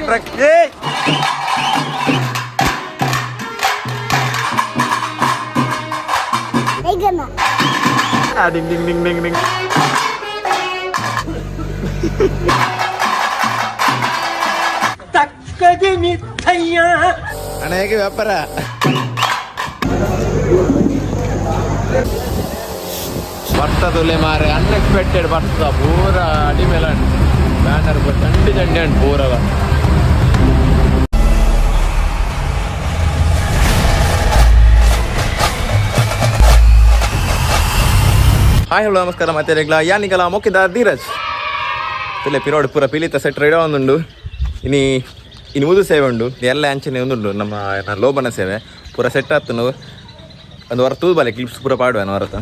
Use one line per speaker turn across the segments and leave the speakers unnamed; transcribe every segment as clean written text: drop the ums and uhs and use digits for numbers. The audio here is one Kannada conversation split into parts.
ಟ್ರಕ್ ಡಿಂಗ್ ಡಿಂಗ್ ಡಿಂಗ್ ಡಿಂಗ್ ಡಿಂಗ್. ಅಣ್ಣ ಹೇಗೆ ವ್ಯಾಪಾರ? ಬರ್ತದಲೆ ಮಾರೆ ಅನ್ಎಕ್ಸ್ಪೆಕ್ಟೆಡ್ ಬರ್ತದ ಪೂರ ಅಡಿ ಮೇಲೆ ಬ್ಯಾನರ್ ಚಂಡಿ ಚಂಡಿ ಉಂಟು ಪೂರವ. ಹಾಯ್ ಹಲೋ ನಮಸ್ಕಾರ ಮತ್ತೆ ರೆಗ್ಲಾ ಯಾನಿಗಲ ಮೊಕ್ಕಿದ ಧೀರಜ್ ಇಲ್ಲೇ ಪಿರೋಡ್ ಪೂರ ಪಿಲಿತ ಸೆಟ್ ರೆಡಿ ಒಂದುಂಡು ಇನ್ನು ಮುದು ಸೇವೆ ಉಂಡು ಎಲ್ಲ ಅಂಚನೆ ಒಂದುಂಡು ನಮ್ಮ ಲೋಬನ ಸೇವೆ ಪೂರ ಸೆಟ್ ಆತು ಒಂದು ಹೊರ ತೂದು ಬಾಲೆ ಕ್ಲಿಪ್ಸ್ ಪೂರ ಪಾಡುವ ಹೊರತ.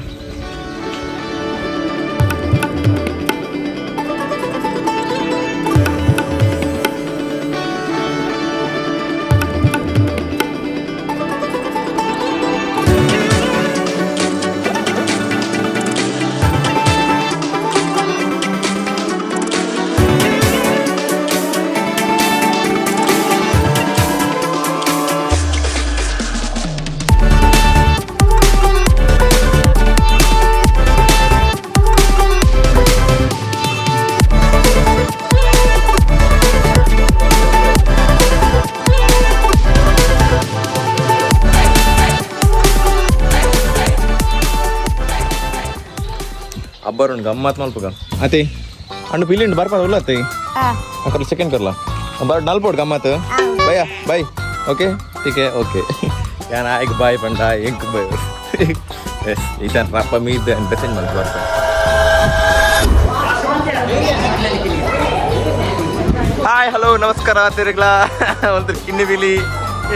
ಅಬ್ಬರುಂಡು ಗಮ್ಮತ್ ಮಲ್ಪಗ ಅತಿ ಅಂಡು ಪಿಲಿಂಡು ಬರ್ಪದ ಉಲ್ಲ ಅತಿ ಅక్కడ ಸೆಕೆಂಡ್ ಕರ್ಲ ಬರ್ ನಲ್ಪೋಡು ಗಮ್ಮತ್ ಬಯ್ಯ ಬಾಯ್ ಓಕೆ ಟೀಕೆ ಓಕೆ ಯಾನ ಆಯ್ಕೆ ಬಾಯ್ ಪಂಡ ಎಂಕ್ ಬಾಯ್ ಎಸ್ ಈಶಾನ್ ರಪ್ಪ ಮೀದ್ ಡ್ರೆಸ್ಸಿಂಗ್ ಮಲ್ಪು ಬರ್ಪ. ಹಾಯ್ ಹಲೋ ನಮಸ್ಕಾರ ತಿರುಗ್ಲಾ ಒಂದು ಕಿನ್ನಿ ಬಿಲಿ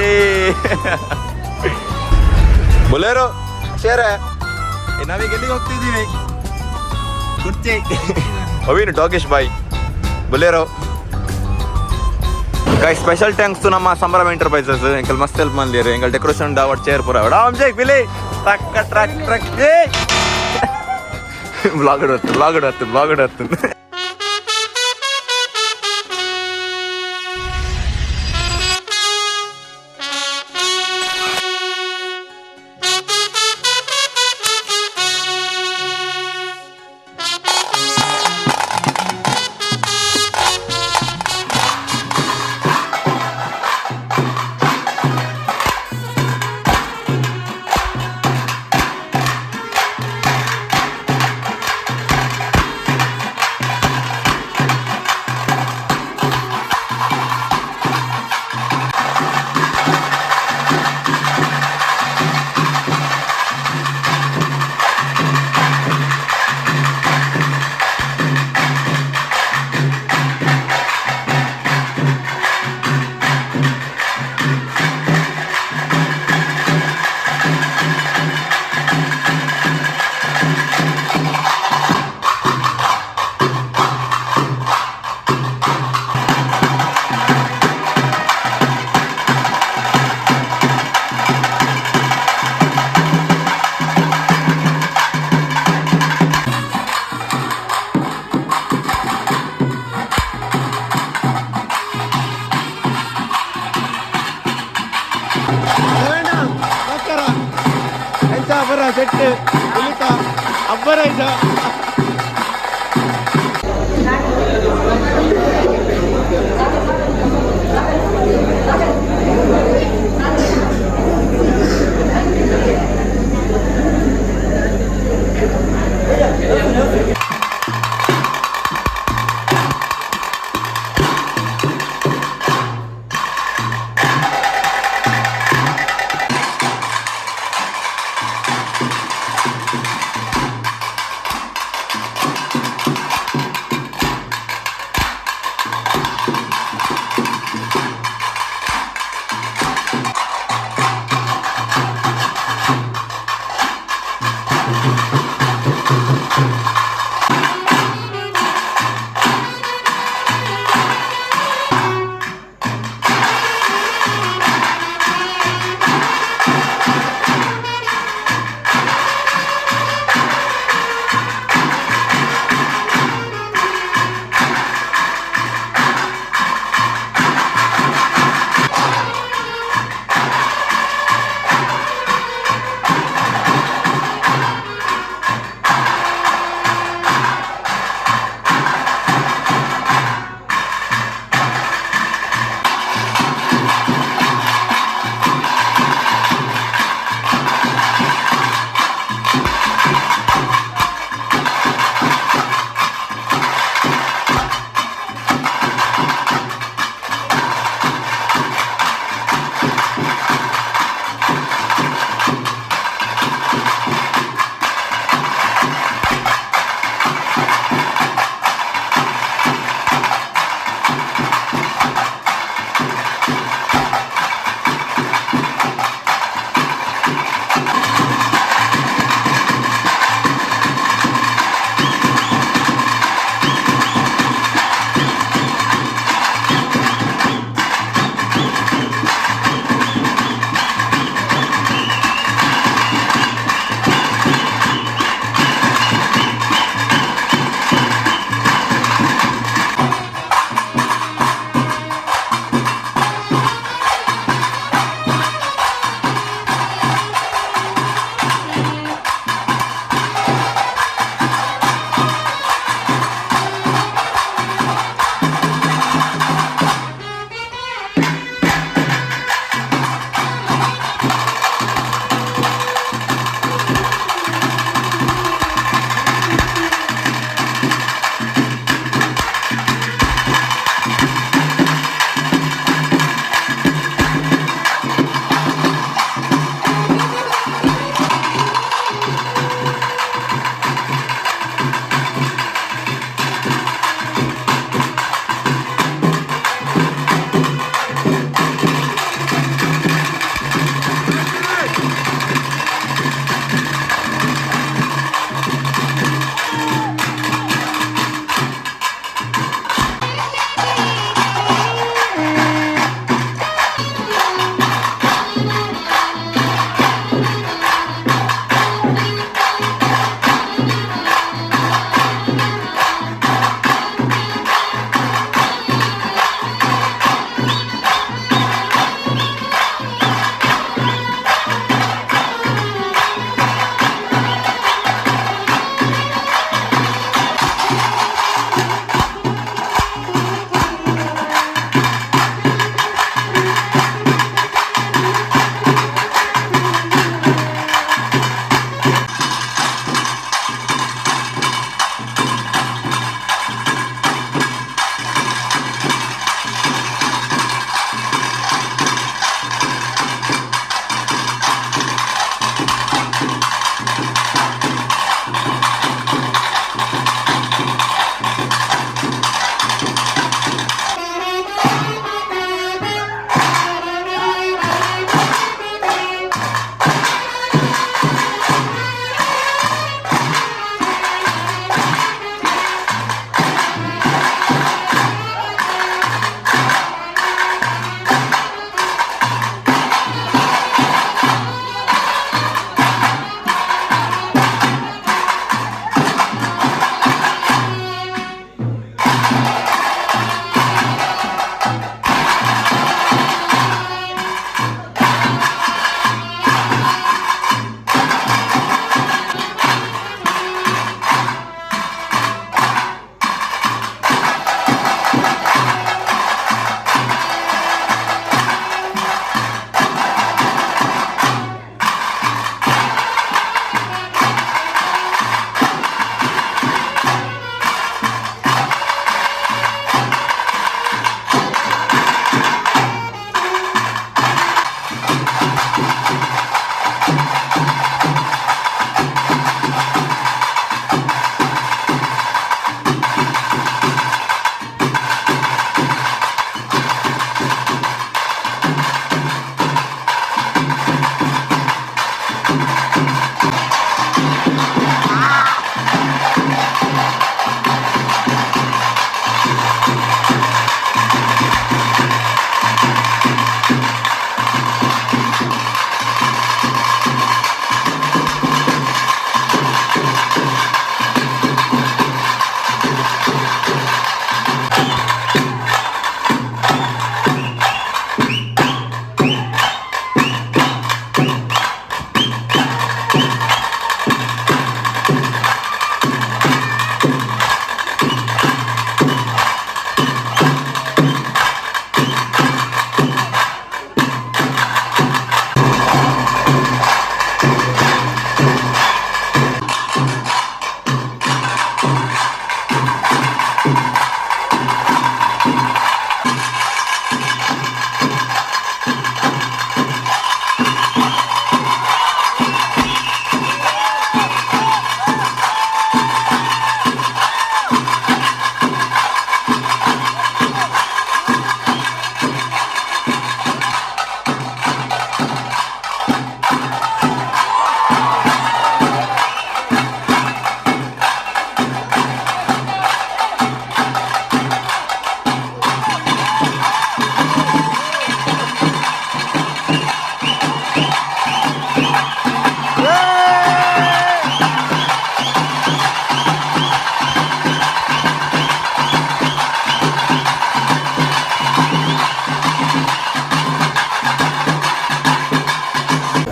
ಏ ಬೊಲೇರೋ ಶೇರೆ ನಾವೀಗ ಎಲ್ಲಿಗೆ ಹೋಗ್ತಿದ್ದೀವಿ ಅವಿನು ಡಾಗೇಶ್ ಬಾಯ್ Bolero guy special thanks to ನಮ್ಮ ಸಂಭ್ರಮ ಎಂಟರ್ಪ್ರೈಸಸ್ ಎಂಕಲ್ ಮಸ್ತ್ ಹೆಲ್ಪ್ ಮಾಡಿರಿ ಎಂಕಲ್ ಡೆಕೋರೇಷನ್ ದಾವಟ್ ಚೇರ್ ಪೂರ ಜೈ ಬಿಲಿ ಟ್ರಕ್ ಟ್ರಕ್ ಟ್ರಕ್ ಬ್ಲಾಗಡ್ ಹತ್ತು ಸೆಟ್ ಅಬ್ಬರ ಆಯ್ತಾ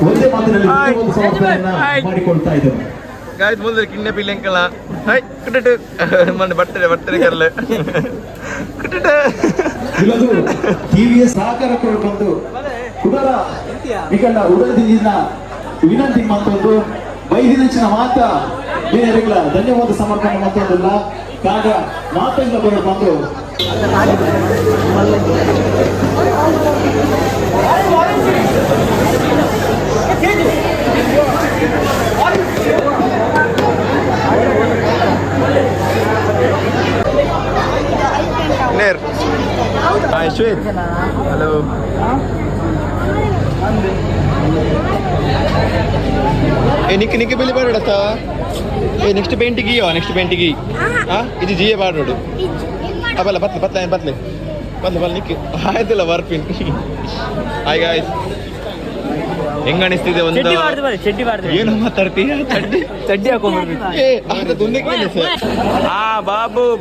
ಒಂದೇ ಮಾತಿನಲ್ಲಿ ಒಂದು ಸಮರ್ಪಣೆಯನ್ನ ಮಾಡಿಕೊಳ್ತಾ ಇದ್ದಾರೆ.
ಗಾಯ್ಸ್ ಮುಂದೆ ಕಿಡ್ನಾಪ್ ಇಲ್ಲ ಅಂಕಲ್ಲ ಹಾಯ್ ಕುಟಟ ಮೊನ್ನೆ ಬರ್ತಡೆ ಕರ್ಲೆ ಕುಟಟ
ಇಲ್ಲದು ಟಿವಿಎಸ್ ಸಹಕಾರಗಳು ಬಂದು ಉಡಲ ನಿಕಂಡ ಉಡಲದಿಂದ ವಿನಂತಿ ಮತ್ತೊಂದು ಬೈದಿನಂಚಿನ ಮಾತ ಬೇರೆಗಳ ಧನ್ಯವಾದ ಸಮರ್ಪಣೆ ಮತ್ತೊಂದಲ್ಲ ಕಾಗ ಮಾತಿಂದ ಬಂದು
Ner. Hi, Shwet. Hello. Nikki beli baru dah. Next paint gi ya, next paint gi. Ini jiye baru dulu. Apa lah, pat Nikki. Hi, itu lah warpin. Hi guys. ಹೆಂಗ ಅನಿಸ್ತಿದೆ ಒಂದು ಏನು ಮಾತಾಡ್ತೀಯ ಚಡ್ಡಿ ಹಾಕೊಂಡ್ಬಿಡ್ಬೇಕು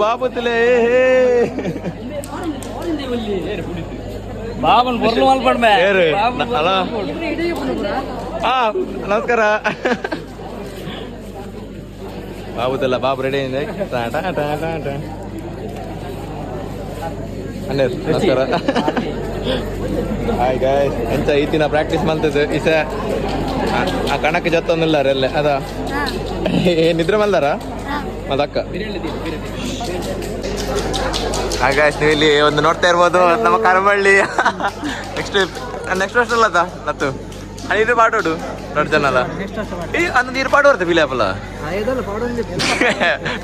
ಬಾಬು ತಿಲೆ
ಬಾಬನ್ ಬರ್ಲು ಮಲ್ಪಡ್ಮೆ
ಅಲ್ಲ ನಮಸ್ಕಾರ ಬಾಬುದಲ್ಲ ಬಾಬು ರೆಡಿ ಇದೆ ನಮಸ್ಕಾರ ಹಾಯ್ ಗಾಯ್ಸ್ ಎಂತ ಈತಿನ ಪ್ರಾಕ್ಟೀಸ್ ಮಾಡ್ತದೆ ಇಸ ಆ ಕಣಕ್ಕೆ ಜತ್ತೊಂದಿಲ್ಲ ಎಲ್ಲ ಅದ ನಿದ್ರೆ ಮಲ್ದಾರ ಅದಕ್ಕ ಹಾಯ್ ಗಾಯ್ಸ್ ನೀವು ಇಲ್ಲಿ ಒಂದು ನೋಡ್ತಾ ಇರ್ಬೋದು ನಮ್ಮ ಕರಬಳ್ಳಿ ನೆಕ್ಸ್ಟ್ ವರ್ಷ ಅಲ್ಲ ನತ್ತು ಇದು ಪಾಡೋಡು ದೊಡ್ಡ ಜನ ಅಲ್ಲ ಅಂದ್ ನೀರು ಪಾಡು ಬರ್ತದೆ ಪಿಲಿ ಆಪಲ್ಲ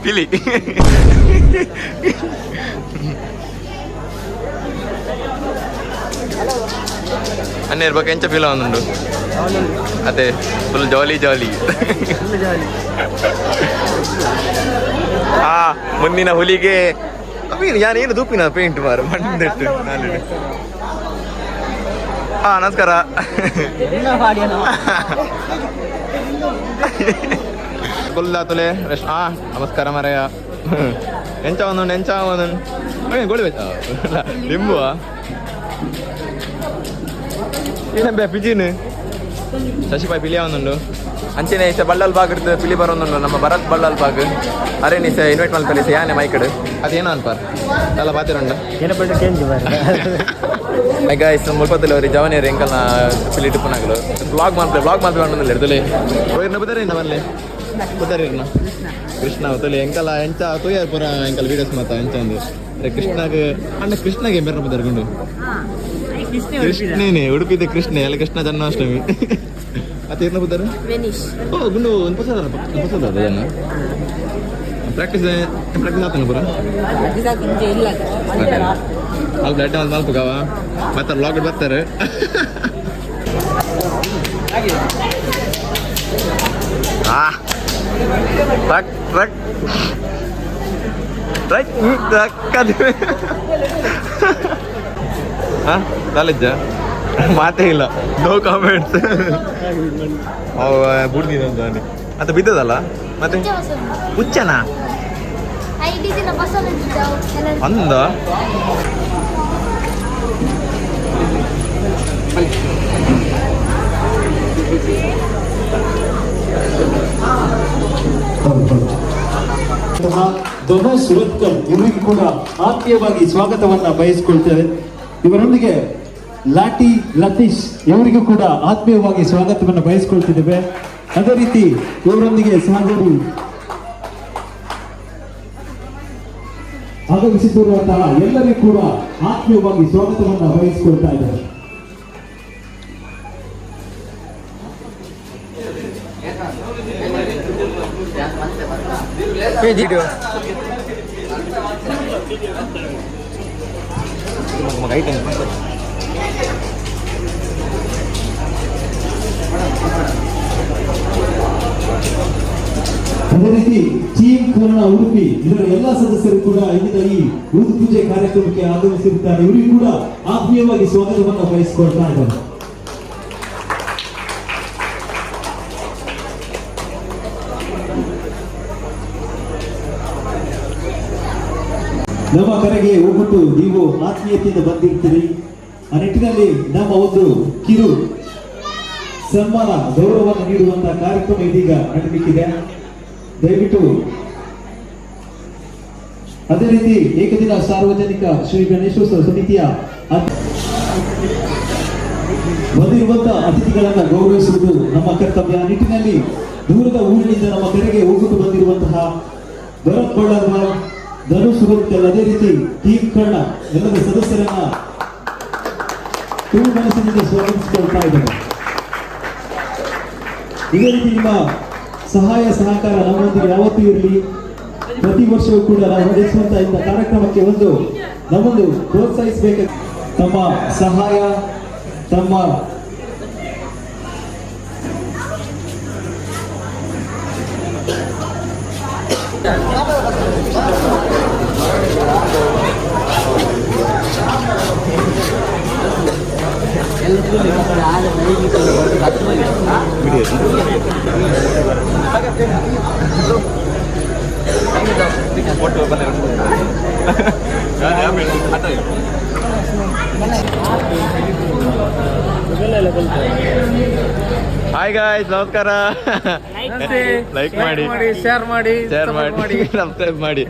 ಪಿಲಿ ಅನ್ನ ಇರ್ಬೇಕು ಎಂಚ ಫೀಲ್ ಅವನುಂಡು ಅದೇ ಫುಲ್ ಜಾಲಿ ಮುಂದಿನ ಹುಲಿಗೆ ಯಾರೇನು ದೂಪಿನ ಪೇಂಟ್ ಮಾರು ಮಣ್ಣಿಟ್ಟು ನಮಸ್ಕಾರ ಕೊಲ್ಲಾತಲೆ ನಮಸ್ಕಾರ ಮರಯ ಎಂಚ ಒಂದುಂಡು ಗೋಳಿ ಲಿಂಬುವ ಏನಂಬೆ ಪಿಜಿನ್ ಶಶಿಪಾಯಿ ಪಿಲಿ ಅವನುಂಡು ಅಂಚೆನೆ ಈಸ ಬಳ್ಳಲ್ ಬಾಗ್ ಇರ್ತದೆ ಪಿಲಿ ಬರೋನುಂಡು ನಮ್ಮ ಭರತ್ ಬಳ್ಳಲ್ ಬಾಗ್ ಅರೆ ನೀಸ ಇನ್ವೈಟ್ ಮಾಡ್ತಾರೆ ಈಸ ಯಾನೆ ಮೈಕಡ್ ಅದೇನೋ ಅನ್ಪಾರ್ ಎಲ್ಲ ಬಾತಿರಂಡ ಗಾಯ್ಸ್ ಮುಲ್ಪತ್ತಲ್ಲಿ ಅವ್ರಿಗೆ ಜವನಿಯರು ಎಂಕಲ್ನ ಪಿಲಿ ಟಿಪ್ಪನಾಗಲು ಬ್ಲಾಗ್ ಮಾಡ್ತೀವಿ ಅನ್ನೋದಿಲ್ಲ ಇರ್ತಲೆ ಹೋಗಿರ್ನ ಬುದಾರಿ ನಮ್ಮಲ್ಲಿ ಬುದಾರಿರ್ನ ಕೃಷ್ಣ ತೊಲೆ ಎಂಕಲ್ಲ ಎಂಚ ತೊಯ್ಯಾರ ಪುರ ಎಂಕಲ್ ವೀಡಿಯೋಸ್ ಮಾತಾ ಎಂಚ ಒಂದು ಕೃಷ್ಣಗೆ ಅಣ್ಣ ಕೃಷ್ಣಗೆ ಬೇರೆ ಬುದಾರ್ಕೊಂಡು ಕೃಷ್ಣನೇ ಉಡುಪಿದ ಕೃಷ್ಣ ಎಲ್ಲ ಕೃಷ್ಣ ಜನ್ಮಾಷ್ಟಮಿ ಮತ್ತೆ ಏನ ಬುದ್ಧಾರ ಗುಂಡು ಒಂದು ಪಸದ ಅದನ್ನ ಪ್ರಾಕ್ಟೀಸ್ ಆಗ್ತಾನೆ ಪುರ ಅಲ್ಲಿ ಬ್ಲಡ್ ಒಂದು ನಾಲ್ಕು ಗಾವ ಮತ್ತೆ ಬ್ಲಾಗ್ ಬರ್ತಾರೆ ಕಾಲೇಜ ಮಾತೇ ಇಲ್ಲ ನೋ ಕಾಮೆಂಟ್ಸ್ ಅವ ಬುಡ್ದಿನ ಮತ್ತೆ ಬಿದ್ದದಲ್ಲ ಮತ್ತೆ ಹುಚ್ಚನಾ ಅಂದ
ದೊನಸ್ ಸುರತ್ಕಲ್ ಇವರಿಗೂ ಕೂಡ ಆತ್ಮೀಯವಾಗಿ ಸ್ವಾಗತವನ್ನ ಬಯಸಿಕೊಳ್ತೇವೆ. ಇವರೊಂದಿಗೆ ಲಾಟಿ ಲತೀಶ್ ಇವರಿಗೂ ಕೂಡ ಆತ್ಮೀಯವಾಗಿ ಸ್ವಾಗತವನ್ನು ಬಯಸಿಕೊಳ್ತಿದ್ದೇವೆ. ಅದೇ ರೀತಿ ಇವರೊಂದಿಗೆ ಸಹೋದರಿ ಆಗಮಿಸುತ್ತಿರುವಂತಹ ಎಲ್ಲರಿಗೂ ಕೂಡ ಆತ್ಮೀಯವಾಗಿ ಸ್ವಾಗತವನ್ನು ಬಯಸಿಕೊಳ್ತಾ ಇದ್ದಾರೆ. ಅದೇ ರೀತಿ ಟೀಮ್ ಕನ್ನಡ ಉಡುಪಿ ಇದರ ಎಲ್ಲಾ ಸದಸ್ಯರು ಕೂಡ ಇಂದಿನ ಈ ಗುರು ಪೂಜೆ ಕಾರ್ಯಕ್ರಮಕ್ಕೆ ಆಗಮಿಸಿರುತ್ತಾರೆ. ಇವರಿಗೂ ಕೂಡ ಆತ್ಮೀಯವಾಗಿ ಸ್ವಾಗತವನ್ನು ಬಯಸಿಕೊಳ್ತಾ ಇದ್ದಾರೆ. ನಮ್ಮ ಕರೆಗೆ ಹೋಗ್ಬಿಟ್ಟು ನೀವು ಆತ್ಮೀಯತೆಯಿಂದ ಬಂದಿರ್ತೀರಿ. ಆ ನಿಟ್ಟಿನಲ್ಲಿ ನಮ್ಮ ಒಂದು ಕಿರು ಸನ್ಮಾನ ಗೌರವವನ್ನು ನೀಡುವಂತಹ ಕಾರ್ಯಕ್ರಮ ಇದೀಗ ನಡೆಯಲಿಕ್ಕಿದೆ. ದಯವಿಟ್ಟು ಅದೇ ರೀತಿ ಏಕದಿನ ಸಾರ್ವಜನಿಕ ಶ್ರೀ ಗಣೇಶೋತ್ಸವ ಸಮಿತಿಯ ಬಂದಿರುವಂತಹ ಅತಿಥಿಗಳನ್ನ ಗೌರವಿಸುವುದು ನಮ್ಮ ಕರ್ತವ್ಯ. ಆ ನಿಟ್ಟಿನಲ್ಲಿ ದೂರದ ಊರಿನಿಂದ ನಮ್ಮ ಕಡೆಗೆ ಹೋಗುತ್ತಾ ಬಂದಿರುವಂತಹ ಭರತ್ ಬಳ್ಳಾರ್, ಧನುಷ್ ಸುರತ್ಕಲ್, ಅದೇ ರೀತಿ ಟೀಮ್ ಕರ್ಣ ಎಲ್ಲರ ಸದಸ್ಯರನ್ನ ತುಂಬ ಮನಸ್ಸಿನಿಂದ ಸ್ವಾಗತಿಸಿಕೊಳ್ತಾ ಇದ್ದಾರೆ. ಇದೇ ರೀತಿ ನಿಮ್ಮ ಸಹಾಯ ಸಹಕಾರ ನಮ್ಮೊಂದಿಗೆ ಯಾವತ್ತೂ ಇರಲಿ. ಪ್ರತಿ ವರ್ಷವೂ ಕೂಡ ನಾವು ನಡೆಸುವಂತಹ ಇಂಥ ಕಾರ್ಯಕ್ರಮಕ್ಕೆ ನಮ್ಮೊಂದು ಪ್ರೋತ್ಸಾಹಿಸಬೇಕು. ತಮ್ಮ ಸಹಾಯ, ತಮ್ಮ
ಹಾಯ್ ಗಾಯ್ಸ್, ನಮಸ್ಕಾರ. ಲೈಕ್ ಮಾಡಿ,
ಶೇರ್ ಮಾಡಿ,
ಸಬ್ಸ್ಕ್ರೈಬ್ ಮಾಡಿ.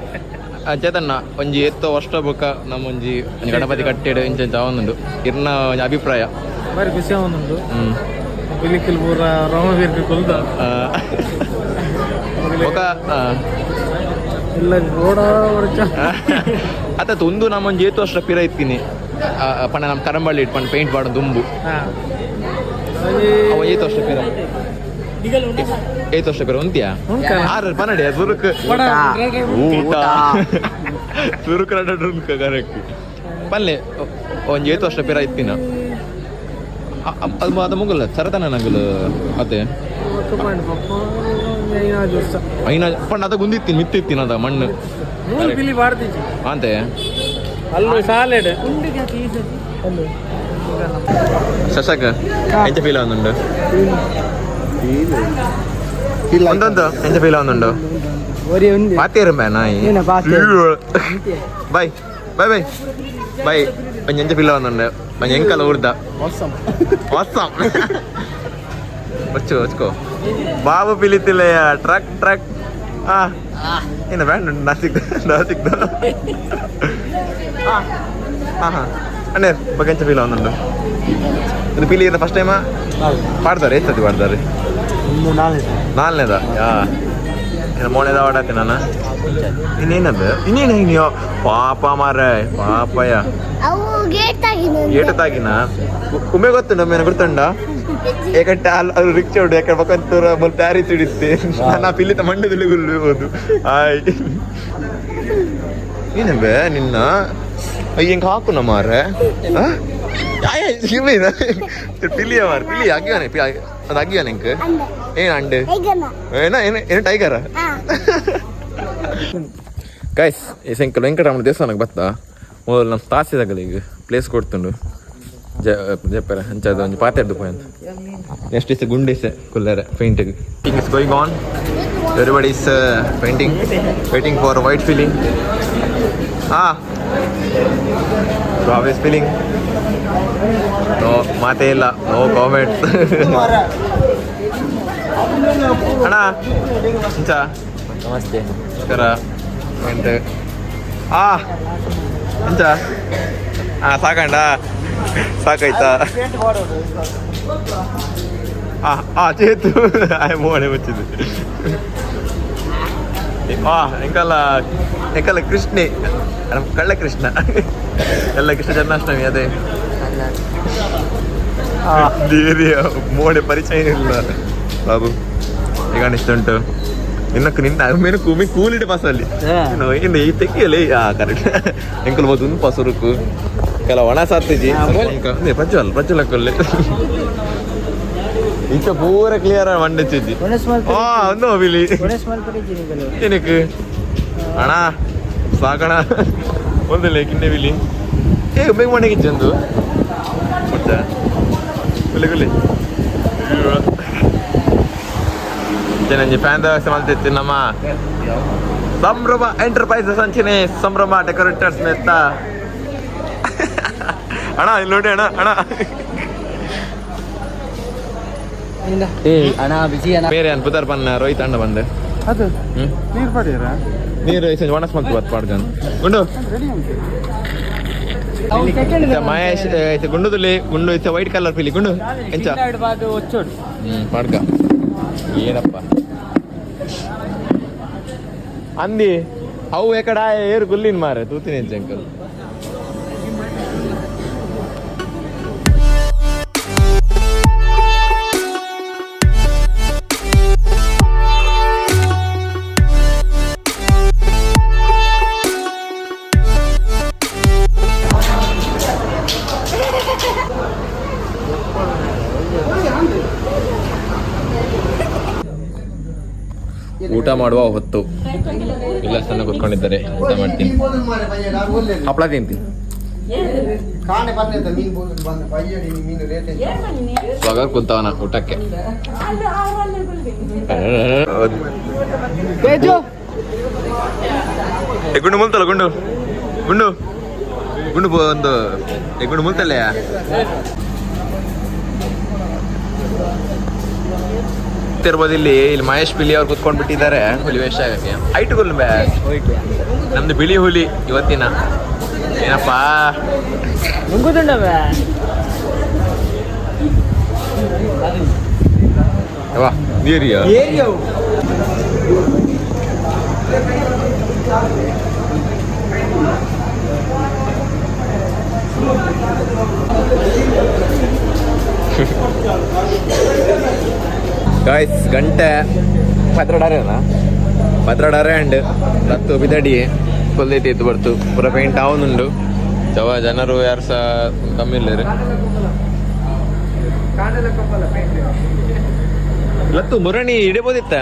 ಚೇತನ್ನ ಒಂಜಿ ಎತ್ತೋ ಅಷ್ಟ ಬೊಕ್ಕ ನಮ್ಮ ಒಂಜಿ ಗಣಪತಿ ಕಟ್ಟೆಡು ಇಂಚ ಅವನುಂಡು ಇರ್ನ ಅಭಿಪ್ರಾಯ
ಬಾರಿ ಖುಷಿ ಅವನುಂಡು. ಬಿಲಿಕಿಲ್ ಪೂರ ರೋಮವೀರ್ಗೆ ಕೊಲ್ದ
ಬೊಕ
ಇಲ್ಲ ರೋಡ
ಅತ್ತ ಒಂದು ನಮ್ಮ ಒಂಜಿ ಏತು ಅಷ್ಟ ಪಿರ ಇತ್ತೀನಿ ಪಂಡ ನಮ್ಮ ಕರಂಬಳ್ಳಿ ಇಟ್ಪಂಡು ಪೇಂಟ್ ಮಾಡೋ ದುಂಬು ಅವ ಏತು ಅಷ್ಟ ಪಿರ ಏತು ವರ್ಷ ಬೇರೆ ಉಂತ್ಯಾ ಆರ ಪನ್ನಡಿ ಸುರುಕ್ ಊಟ ಸುರುಕ್ ರಡ್ಕ ಕರೆಕ್ಟ್ ಪಲ್ಲೆ ಒಂಜಿ ಏತು ವರ್ಷ ಬೇರ ಇತ್ತಿನ ಅದು ಮುಗಲ್ಲ ಸರತನ ನಂಗಲು ಅದೇ ಐನಾ ಪಂಡ ಅದ ಗುಂದಿತ್ತೀನಿ ಮಿತ್ತಿತ್ತೀನಿ ಅದ ಮಣ್ಣು ಅಂತೆ
ಅಲ್ಲಿ ಸಾಲೆಡ್
ಶಶಕ ಎಂಚ ಫೀಲ್ ಆಗುന്നുണ്ട് ಒಂದೊಂದು ಎಂಚ ಫೀಲ್ ಆಗುന്നുണ്ടോ പാത്തിയറുമ്പേ നായി ബൈ ബൈ ബൈ ബൈ ಎಂಚ ಫೀಲ್ ಆಗುന്നുണ്ട് ಎಂಕಲ್ಲ ಊರ್ದ ವಾಸಂ వచ్చుకో బాబు పిలితిలయ్య ట్రక్ ಇನ್ನು ಬ್ಯಾಂಡ್ ನಾಸಿಕ್ದು ಅಣ್ಣೇರ್ ಬಗ್ಗೆ ಎಂಚ ಫೀಲ್ ಆಗುന്നുണ്ട് ಇದು ಪಿಲಿ ಫಸ್ಟ್ ಟೈಮಾ ಪಾಡ್ತಾರೆ ಎಷ್ಟು ಸತಿ ಪಾಡ್ತಾರೆ ನಾಲ್ನೇದ ಮೂರನೇದ ಆಡತ್ತೆ ನಾನು ಇನ್ನೇನದು ಇನ್ನೇನು ಪಾಪ ಮಾರ್ರೆ ಪಾಪಯ್ಯ ಏಟತ್ತಾಗಿನ ಕುಮ್ಮೆ ಗೊತ್ತು ನಮ್ಮೇನ ಗುರ್ತಂಡ ಏಕಟ್ಟ ಅದು ರಿಕ್ಷ ಉಂಡು ಯಾಕಡೆ ಪಕ್ಕಂತೂರ ಮೊಲ್ ಪ್ಯಾರಿ ಸಿಡಿತ್ತೆ ನಾ ಪಿಲ್ಲಿತ ಮಂಡದಲ್ಲಿ ಗುಲ್ಬೋದು ಆಯ್ ನೀನಬೆ ನಿನ್ನ ಹಿಂಗೆ ಹಾಕು ಮಾರ್ರೆ ಪಿಲಿಯ ಮಾರ್ ಪಿಲಿ ಅಗ್ಗಿವಾನೆ ಅದು ಅಗ್ಗಿವಾನೆ ಇಂಕ್ ಏನು ಅಂಡು ಏನು ಟೈಗರ ಗೈಸ್ ಈ ಸಂಕಲ್ ವೆಂಕಟರಮಣ ದೇವಸ್ಥಾನಕ್ಕೆ ಬತ್ತಾ ಮೊದಲು ನಮ್ಮ ತಾಸಿದಾಗಲ್ಲ ಈಗ ಪ್ಲೇಸ್ ಕೊಡ್ತುಂಡು ಜಪ್ಪರ ಅಂಚದ ಒಂದು ಪಾತ್ರೆದ್ದು ಪಾಯಿಂಟ್ ನೆಕ್ಸ್ಟ್ ಇಸ್ ಗುಂಡಿಸೆ ಕುಲ್ಲರೆ painting is going on everybody is painting waiting for white feeling so how is feeling no ಮಾತೇ ಇಲ್ಲ ನೋ ಕಾಮೆಂಟ್ ಅಣ್ಣ ಇಂಚ ನಮಸ್ತೆ ನಮಸ್ಕಾರ ಎಂತ ಇಂಚ ಸಾಕಂಡ ಸಾಕಾಯ್ತಾ చేతు మోనే వచ్చింది ಎಂಕಲ್ಲ ಕೃಷ್ಣೆ ಕಳ್ಳ ಕೃಷ್ಣ ಎಲ್ಲ ಕೃಷ್ಣ ಜನ್ಮಾಷ್ಟಮಿ ಅದೇ ಮೋಡೆ ಪರಿಚಯ ಇಲ್ಲ ಬಾಬು ಈಗ ಅನಿಸ್ತುಂಟು ನಿನ್ನಕ್ಕೆ ನಿನ್ನ ಮೇಲೆ ಕೂಮಿ ಕೂಲಿಡೆ ಪಾಸಲ್ಲಿ ಇನ್ನು ಈ ತೆಗಿಯಲೇ ಕರೆಕ್ಟ್ ಎಂಕಲ್ ಹೋದು ಪಸುರುಕು ಕೆಲ ಒಣ ಸಾತ್ತಿಜಿ ಪ್ರಜ್ವಲ್ ಕೊಲ್ಲೆ ಇಂಚ ಪೂರ ಕ್ಲಿಯರ್ ಮಂಡಿಸಿದ್ದಿ ಒಂದು ಬಿಲಿ ಏನಕ್ಕೆ ಅಣ್ಣ ಸಾಕಣ ಒಂದಿಲ್ಲ ಕಿನ್ನೆ ಬಿಲಿ ಬೇಗ ಮನೆಗೆ ಇಚ್ಚಂದು ಮತ್ತೆ ಕೊಲ್ಲಿ ನಂಜಿ ಫ್ಯಾನ್ ವ್ಯವಸ್ಥೆ ಮಾಡ್ತಿತ್ತು ನಮ್ಮ ಸಂಭ್ರಮ ಎಂಟರ್ಪ್ರೈಸಸ್ ಅಂಚನೆ ಸಂಭ್ರಮ ಡೆಕೋರೇಟರ್ಸ್ ಮೆತ್ತ ಅಣ್ಣ ಇಲ್ಲಿ ನೋಡಿ ಅಣ್ಣ
ಅಣ್ಣ ಬಿಸಿ ಅಣ್ಣ
ಬೇರೆ ಅನ್ ಪುದರ್ ಪನ್ನ ರೋಹಿತ್ ಅಣ್ಣ ಬಂದು
ಅದು ನೀರು ಪಡೆಯರ
ನೀರು ಒಣಸ್ ಮಲ್ತು ಬತ್ ಪಾಡ್ಗನ್ ಗುಂಡು ಮಹೇಶ್ ಐತೆ ಗುಂಡುದಲ್ಲಿ ಗುಂಡು ಐತೆ ವೈಟ್ ಕಲರ್ ಪಿಲಿ ಗುಂಡು ಎಂಚ
ಒಚ್ಚೋಡು
ಪಾಡ್ಕ ಏನಪ್ಪ ಅಂದಿ ಅವು ಎಕಡ ಏರು ಗುಲ್ಲಿನ ಮಾರೆ ತೂತಿನಿ ಅಂಕಲ್ ಊಟ ಮಾಡುವ ಹೊತ್ತು ಇಲ್ಲ ಸಣ್ಣ ಕೂತ್ಕೊಂಡಿದ್ದಾರೆ ಊಟ ಮಾಡ್ತೀನಿ ಹಪ್ಪಳ ತಿಂತೀನಿ ಇವಾಗ ಕುಂತವನ ಊಟಕ್ಕೆ ಗುಂಡು ಮುಲ್ತಲ್ಲ ಗುಂಡು ಗುಂಡು ಗುಂಡು ಒಂದು ಗುಂಡು ಮುಲ್ತಲ್ಲ ಇರ್ಬೋದು ಇಲ್ಲಿ ಮಹೇಶ್ ಬಿಳಿ ಅವ್ರು ಕುತ್ಕೊಂಡ್ ಬಿಟ್ಟಿದ್ದಾರೆ ಹುಲಿ ವೇಷ ಆಗಕ್ಕೆ ಹೈಟ್ ಗುಲ್ ನಮ್ದು ಬಿಳಿ ಹುಲಿ ಇವತ್ತಿನ ಏನಪ್ಪಾ ನೀರಿಯ ಗಾಯ್ಸ್ ಗಂಟೆ 12 ಅಂಡ್ ರತ್ತು ಬಿದಡಿ ಕೊಲ್ದೈತಿ ಎದ್ದು ಬರ್ತು ಪೂರ ಪೇಂಟ್ ಅವನುಂಡು ಜನರು ಯಾರು ಸಹ ಕಮ್ಮಿ ಇಲ್ಲರಿ ಲತ್ತು ಮುರಣಿ ಹಿಡಿಬೋದಿತ್ತ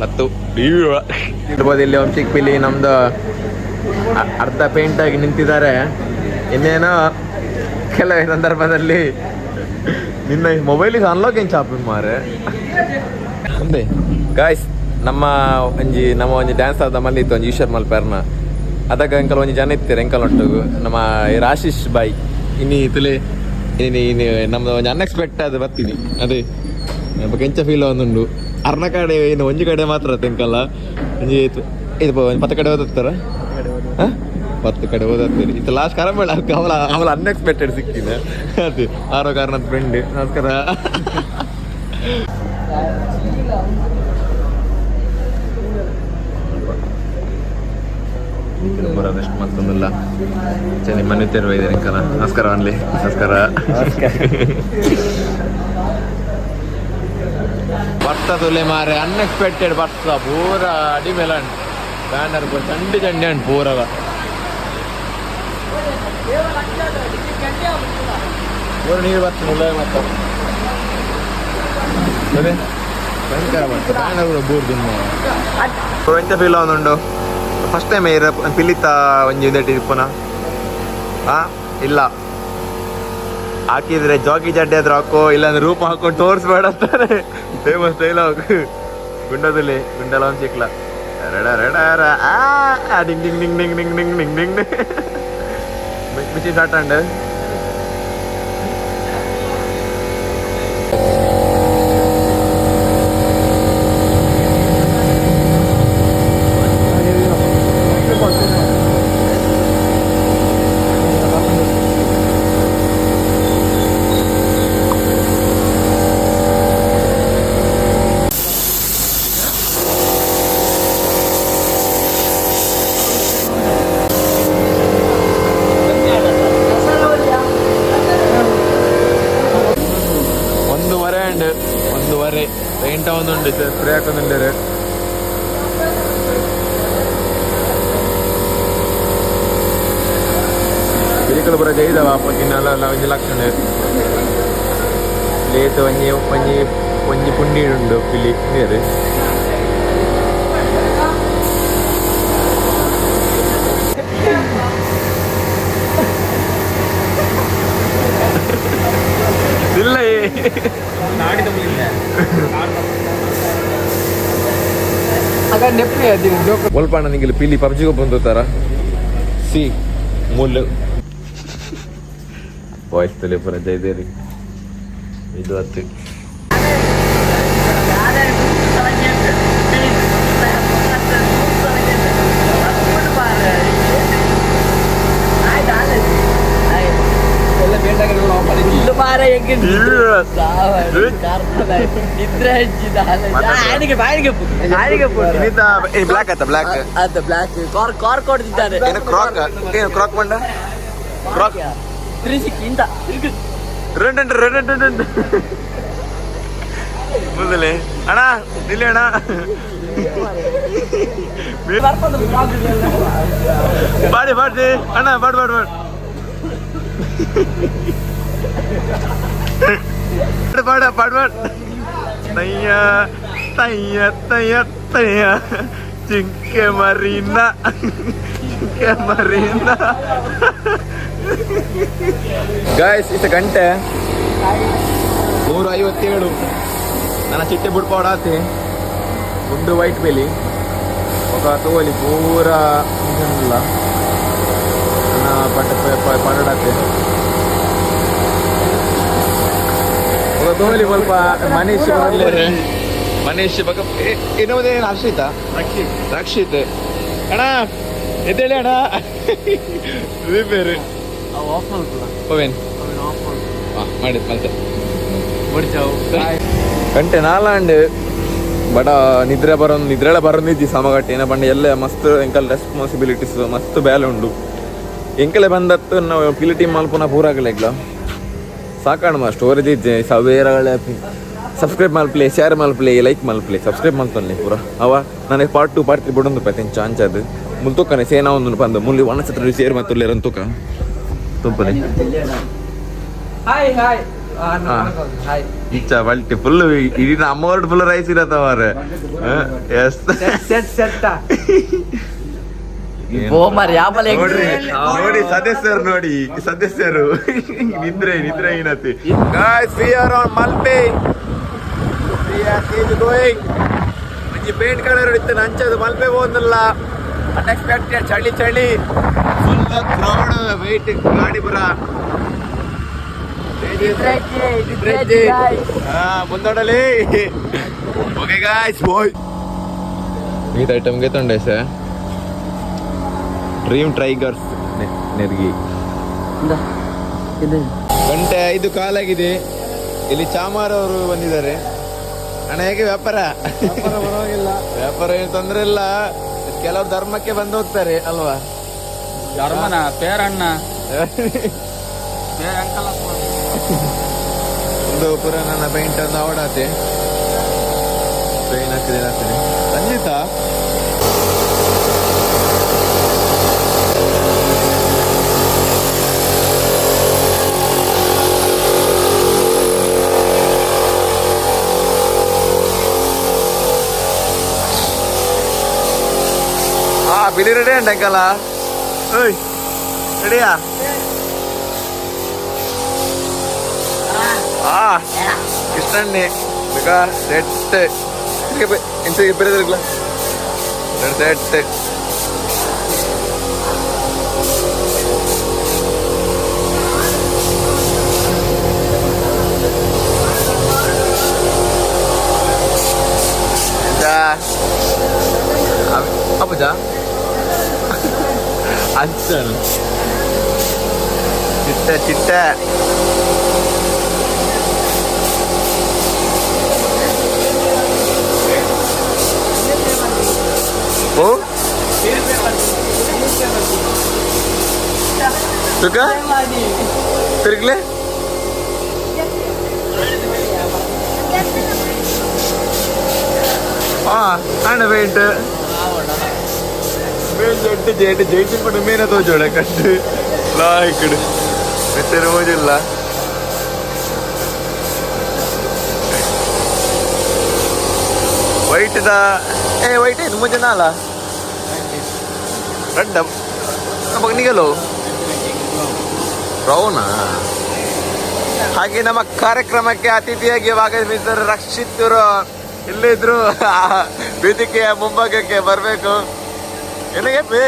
ಲತ್ತು ಇಡ್ಬೋದು ಇಲ್ಲಿ ಒಂದು ಚಿಕ್ಕ ಪಿಲಿ ನಮ್ದು ಅರ್ಧ ಪೇಂಟ್ ಆಗಿ ನಿಂತಿದ್ದಾರೆ ಇನ್ನೇನೋ ಕೆಲವೇ ಸಂದರ್ಭದಲ್ಲಿ ನಿನ್ನ ಮೊಬೈಲಿಗೆ ಅನ್ಲಾಕ್ ಏನು ಚಾಪಿಂಗ್ ಮಾರೆ ಮುಂದೆ ಗಾಯ್ಸ್ ನಮ್ಮ ಒಂಜಿ ಡ್ಯಾನ್ಸ್ ಆದ ಮಂದಿ ಇತ್ತು ಒಂಜಿ ಈಶ್ವರ್ ಮಲ್ಪೇರ್ನ ಅದಕ್ಕೆ ಅಂಕಲ್ ಒಂಜಿ ಜನ ಇರ್ತೀರಿ ಅಂಕಲ್ ಒಟ್ಟಿಗೆ ನಮ್ಮ ರಾಶಿಶ್ ಬಾಯ್ ತುಲೆ ನಮ್ದು ಒಂಜಿ ಅನ್ಎಕ್ಸ್ಪೆಕ್ಟ್ ಅದು ಬರ್ತೀನಿ ಅದೇ ಕೆಂಚ ಫೀಲ್ ಒಂದುಂಡು ಅರ್ನ ಕಡೆ ಇನ್ನು ಒಂಜಿ ಕಡೆ ಮಾತ್ರ ತಿನ್ಕಲ್ಲ ಒಂಜಿ ಇದು 10 ಕಡೆ ಓದುತ್ತಾರ 10 ಕಡೆ ಓದತ್ತೀರಿ ಇದು ಲಾಸ್ಟ್ ಕರಬೇಡ ಅವಳ ಅನ್ಎಕ್ಸ್ಪೆಕ್ಟೆಡ್ ಸಿಕ್ಕಿದೆ ಅದು ಆರೋ ಕಾರಣದ ಫ್ರೆಂಡ್ ನಮಸ್ಕಾರ ಬರೋದಷ್ಟು ಮತ್ತೊಂದಿಲ್ಲ ಚೆನ್ನಾಗಿ ಮನೆ ತೆರವಿದೆ ಅಂಕಲ ನಮಸ್ಕಾರ ಅನ್ಲಿ ನಮಸ್ಕಾರ ಬರ್ತದಲೆ ಮಾರೆ ಅನ್ಎಕ್ಸ್ಪೆಕ್ಟೆಡ್ ಬರ್ತ ಪೂರ ಅಡಿಮೇಲೆ ಉಂಟು ಬ್ಯಾನರ್ ಚಂಡಿ ಚಂಡಿ ಉಂಟು ಪೂರವ ಪೂರ ನೀರು ಬರ್ತೀನಿ ಮತ್ತೆ ಭಯಂಕರ ಮಾಡ್ತಾರೆ ಬ್ಯಾನರ್ ಕೂಡ ಬೋರ್ದು ಎಂತ ಫೀಲ್ ಅವನುಂಡು ಫಸ್ಟ್ ಟೈಮ್ ಪಿಲಿತ ಒಂಜಿ ಇದೆಟ್ಟಿ ಪುನಃ ಇಲ್ಲ ಹಾಕಿದ್ರೆ ಜಾಕಿ ಚಡ್ಡಿ ಆದ್ರೂ ಹಾಕೋ ಇಲ್ಲಾಂದ್ರೆ ರೂಪ ಹಾಕೊಂಡು ತೋರಿಸ್ಬೇಡ ಅಂತಾರೆ ಫೇಮಸ್ ಡೈಲಾಗ್ ಗುಂಡದಲ್ಲಿ ಗುಂಡಲ ಒಂದು ಸಿಕ್ಲ ಡಿಂಗ್ ಡಿಂಗ್ ಡಿಂಗ್ ಡಿಂಗ್ ಡಿಂಗ್ ಡಿಂಗ್ ಡಿಂಗ್ ಡಿಂಗ್ ಬಿಚ್ಚಿ ಸಾಟಂಡ್ ಒಂದೂವರೆ ಪೇಂಟ್ ಒಂದುಂಡು ಸ್ಪ್ರೇ ಹಾಕೋದಿಲ್ಲ ಬಿರಿಕಲು ಬರ ಜೈದವ ಪಕ್ಕಿನೆಲ್ಲ ಒಂಜಿ ಲಕ್ಷಣ ಲೇಟ್ ಒಂಜಿ ಪುಂಡಿ ಉಂಡು ಪಿಲಿ ನೀರು ಇಲ್ಲ ಸ್ವಲ್ಪ ನಿಂಗೆ ಪಿಲಿ ಪಬ್ಜಿಗೆ ಬಂದುತ್ತಾರ ಸಿ ಮೂಲ ವಾಯ್ಸ್ ತಲೆ ಪರ ಜೈದೇರಿ ಇದು ಹತ್ತು
ಮಾರ ಹೆಂಗೆ ನಿದ್ರೆ ಹಚ್ಚಿದ ಆಡಿಗೆ ಬಾಯಿಗೆ
ಬ್ಲಾಕ್ ಆತ ಬ್ಲಾಕ್
ಅದು ಬ್ಲಾಕ್ ಕಾರ್ ಕೊಡ್ತಿದ್ದಾನೆ
ಏನು ಕ್ರಾಕ್ ಏನು ಕ್ರಾಕ್ ಮಂಡ ಕ್ರಾಕ್
ತಿರುಗಿಕ್ಕಿಂತ
ರೆಡ್ ಮುಂದಲೆ ಅಣ್ಣ ನಿಲ್ಲಿ ಅಣ್ಣ ಬಾಡಿ ಬಾಡ್ರಿ ಅಣ್ಣ ಬಾಡ್ ತಯ್ಯ ತಯ್ಯ ತಯ್ಯ ತಯ್ಯ ಜಿಂಕೆ ಮರೀನ ಗಾಯ್ಸ್ ಇಷ್ಟ ಗಂಟೆ 157 ನನ್ನ ಚಿಟ್ಟೆ ಬುಡ್ಪಾಡಾತಿ ಗುಂಡು ವೈಟ್ ಬೇಲಿ ఒక ತೋಲಿ ಪೂರ ಇಲ್ಲ ನನ್ನ ಪಡಡಾತೆ ఒక ತೋಲಿ ಸ್ವಲ್ಪ ಮನೀಶ್ ಬಗ ಇನ್ನೊಂದೇನು ಹರ್ಷಿತ ರಕ್ಷಿತ್ ಅಣ್ಣ ಎದ್ದೇಳಿ ಅಣ್ಣ ಬೇರೆ ಓವೇನ್ ಮಾಡಿದ್ ಮತ್ತೆ ಗಂಟೆ ನಾಲಾಂಡ್ ಬಡ ನಿದ್ರೆಲ್ಲ ಬರೋದಿದ್ದಿ ಸಮಗಟ್ಟಿ ಏನ ಬಂಡ ಎಲ್ಲ ಮಸ್ತ್ ಎಂಕಲ್ ರೆಸ್ಪಾನ್ಸಿಬಿಲಿಟೀಸ್ ಮಸ್ತ್ ಬ್ಯಾಲೆ ಉಂಡು ಎಂಕಲೆ ಬಂದತ್ತು ನಾವು ಪಿಲಿ ಟೀಮ್ ಮಲ್ಪುನ ಪೂರಾಗಲಿಲ್ಲ ಸಾಕಾಣ ಮಾ ಸ್ಟೋರೇಜ್ ಇದ್ದೆ ಸವೇರಗಳೇ ಸಬ್ಸ್ಕ್ರೈಬ್ ಮಲ್ಪ್ಲೆ ಶೇರ್ ಮಲ್ಪ್ಲೆ ಲೈಕ್ ಮಲ್ಪ್ಲೆ ಸಬ್ಸ್ಕ್ರೈಬ್ ಮಲ್ಪಲ್ಲಿ ಪೂರ ಅವ ನನಗೆ ಪಾರ್ಟ್ 2 ಪಾರ್ಟ್ 3 ಬಿಡೊಂದು ಪತ್ತೆ ಚಾನ್ಸ್ ಅದು ಮುಲ್ತುಕ್ಕನೆ ಸೇನಾ ಒಂದು ಬಂದು ಮುಲ್ಲಿ ಒಣಸತ್ರ ಸೇರ್ ಮತ್ತು ಅಂತುಕ ತುಂಬನೆ
ಹಾಯ್
ಇಚ್ಚ ಬಲ್ಟಿ ಫುಲ್ ಇಡೀ ನಮ್ಮ ವರ್ಡ್ ಫುಲ್ ರೈಸ್ ಇರತ್ತವಾರ ಎಸ್ ನೋಡಿ ಸದಸ್ಯರು ನಿದ್ರೆ ಏನತಿ guys we are on Malpe ಮಂಜಿ ಪೇಂಟ್ ಕಲರ್ ಇತ್ತು ನಂಚದು ಮಲ್ಪೆ ಹೋದಲ್ಲ ಅನ್ಎಕ್ಸ್ಪೆಕ್ಟೆಡ್ ಚಳಿ ಫುಲ್ ಕ್ರೌಡ್ ವೇಟ್ ಗಾಡಿ ಬರ ಮುಂದೋಡಲಿ ಓಕೆ ಗಾಯ್ಸ್ ಬಾಯ್ ಈ ಐಟಮ್ಗೆ ತಂಡೆ ಸರ್ ಡ್ರೀಮ್ ಟ್ರೈಗರ್ಸ್ ನೆರ್ಗಿ ಗಂಟೆ 5 ಕಾಲಾಗಿದೆ ಇಲ್ಲಿ ಚಾಮಾರ್ ಅವರು ಬಂದಿದ್ದಾರೆ ಅಣ್ಣ ಹೇಗೆ ವ್ಯಾಪಾರ ವ್ಯಾಪಾರ ಏನು ತೊಂದರೆ ಇಲ್ಲ ಕೆಲವರು ಧರ್ಮಕ್ಕೆ ಬಂದು ಹೋಗ್ತಾರೆ ಅಲ್ವಾ
ಧರ್ಮನ ಪೇರಣ್ಣ
ಒಂದು ಪುರ ನನ್ನ ಪೇಂಟ್ ಒಂದು ಅವಡಾತೆ ಪೇನ್ ಹಾಕಿದೆ ಸಂಜಿತಾ ಬಿಳಿ ರೆಡಿ ಅಂಟಂಕಲ್ಲ ಓಯ್ ರೆಡಿಯಾ ಇಷ್ಟನ್ನೇ ಬೇಕಾ ಸೆಟ್ ಇಂತ ಇಬ್ಬರಿದ್ರಲ್ಲ set apa ja ancan cita oh suka tergile ana paint జేటి జైచిపడు మేనతో చూడకండి లా ఇక్కడ పెట్టే రోజుల్లా ವೈಟ್ ದ ವೈಟ್ ಇದು ಮುಂಜಾನೆ ಅಲ್ಲ ರೆಡ್ ನಮಗೆ ನಿಗಲು ಬ್ರೌನಾ ಹಾಗೆ ನಮ್ಮ ಕಾರ್ಯಕ್ರಮಕ್ಕೆ ಅತಿಥಿಯಾಗಿ ಭಾಗವಹಿಸಿದ ರಕ್ಷಿತರು ಇಲ್ಲಿದ್ರು ವೇದಿಕೆಯ ಮುಂಭಾಗಕ್ಕೆ ಬರಬೇಕು ಏನಕ್ಕೆ ಪೇ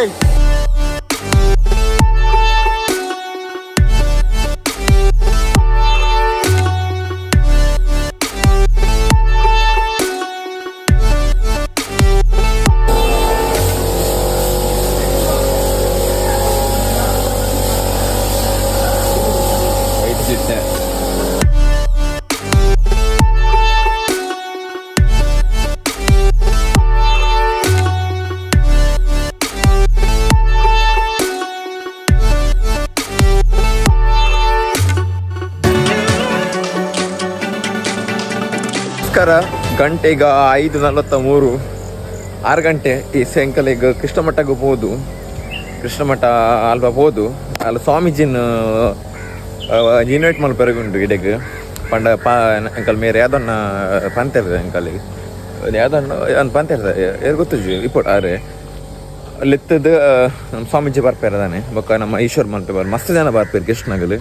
ವೈಟ್ ಚಿಟ್ಟೆ ಹುಷಾರ. ಗಂಟೆ ಈಗ 5:43, 6 ಗಂಟೆ. ಈ ಸಾಯಂಕಾಲ ಈಗ ಕೃಷ್ಣ ಮಠಕ್ಕೆ ಹೋದು. ಕೃಷ್ಣ ಮಠ ಅಲ್ಪ ಹೋದು ಅಲ್ಲಿ ಸ್ವಾಮೀಜಿನ ಇನ್ವೈಟ್ ಮಲ್ಪೆರಗುಂಡು ಇಡೆಗೆ ಪಂಡ ಅಂಕಲ್ ಮೇರೆ ಯಾವ್ದನ್ನ ಪಂತ ಇರ್ತದೆ ಅಂಕಲ್ ಯಾವ್ದನ್ನ ಒಂದು ಪಂತ ಇರ್ತದೆ ಯಾರು ಗೊತ್ತಿದ್ವಿ ರಿಪೋರ್ಟ್ ಆರೆ ಅಲ್ಲಿತ್ತದ ನಮ್ಮ ಸ್ವಾಮೀಜಿ ಬರ್ಪೇರದಾನೆ ಬೊಕ್ಕ ನಮ್ಮ ಈಶ್ವರ್ ಮಲ್ಪೆ ಮಸ್ತ್ ಜನ ಬರ್ಪೇರು ಕೃಷ್ಣಗಲು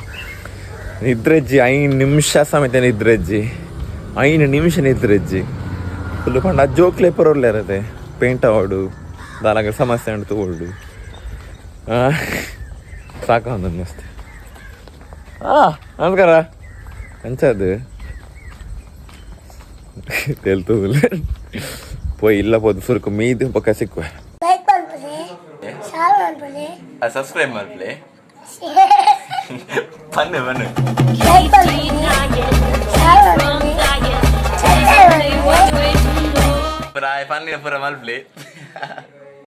ನಿದ್ರೆಜ್ಜಿ 5 ನಿಮಿಷ ಸಮೇತ ನಿದ್ರೆಜ್ಜಿ 5 ನಿಮಿಷ ನಿದ್ರೆಜ್ಜಿ ಫುಲ್ ಪಂಡ ಜೋಕ್ಲೆ ಪರೋರ್ಲೆ ಇರತ್ತೆ ಪೇಂಟ್ ಆಡು ದಾಲಾಗ ಸಮಸ್ಯೆ ಉಂಟು ತಗೊಳ್ಳು ಸಾಕ ಒಂದೊಂದು ಮಸ್ತ್ ನಮಸ್ಕಾರ ಅಂಚದು ತೆಲ್ತು ಪೋಯ್ ಇಲ್ಲ ಪೋದು ಸುರ್ಕು ಮೀದು ಪಕ್ಕ ಸಿಕ್ಕುವೆ ಸಬ್ಸ್ಕ್ರೈಬ್ ಮಾಡ್ಲಿ ಬನ್ನಿ ಬನ್ನಿ ಪುರ ಮಲ್ಪ್ಲಿ